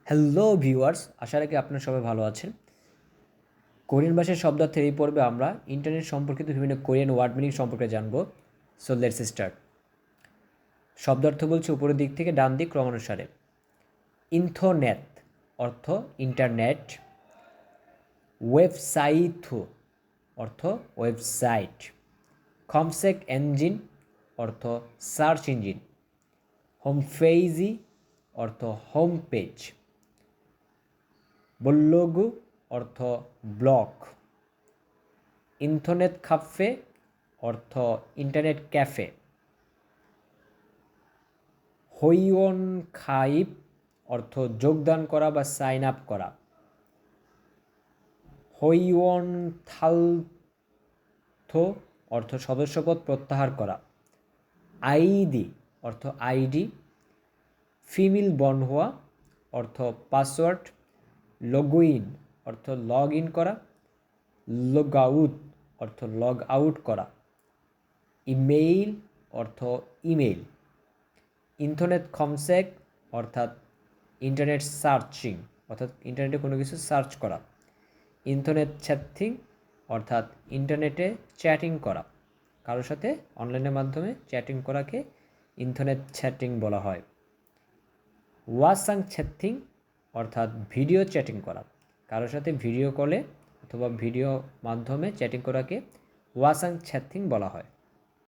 Hello viewers, আশা রাখি আপনারা সবাই ভালো আছেন। কোরিয়ান ভাষার শব্দার্থের এই পর্বে আমরা ইন্টারনেট সম্পর্কিত বিভিন্ন কোরিয়ান ওয়ার্ড মিনিং সম্পর্কে জানব। So let's start. শব্দার্থ বলছে উপরের দিক থেকে ডান দিক ক্রমানুসারে। ইন্থোনেট অর্থ ইন্টারনেট। ওয়েবসাইথু অর্থ ওয়েবসাইট। কমসেক ইঞ্জিন অর্থ সার্চ ইঞ্জিন। হোমফেইজি অর্থ হোম পেজ। বল্লগু অর্থ ব্লগ। ইন্টারনেট কাফে অর্থ ইন্টারনেট ক্যাফে। হইওন খাইপ অর্থ যোগদান করা বা সাইন আপ করা। হইওন থালথো অর্থ সদস্যপদ প্রত্যাহার করা। আইডি অর্থ আইডি। ফিমেল বনহোয়া অর্থ পাসওয়ার্ড। লগইন অর্থ লগ ইন করা। লগ আউট অর্থ লগ আউট করা। ইমেইল অর্থ ইমেইল। ইন্টারনেট কমসেক অর্থাৎ ইন্টারনেট সার্চিং অর্থাৎ ইন্টারনেটে কোনো কিছু সার্চ করা। ইন্টারনেট চ্যাটিং অর্থাৎ ইন্টারনেটে চ্যাটিং করা, কারোর সাথে অনলাইনের মাধ্যমে চ্যাটিং করাকে ইন্টারনেট চ্যাটিং বলা হয়। ওয়াসাং চ্যাটিং অর্থাৎ ভিডিও চ্যাটিং করা, কারোর সাথে ভিডিও কলে অথবা ভিডিও মাধ্যমে চ্যাটিং করাকে ওয়াসাং চ্যাটিং বলা হয়।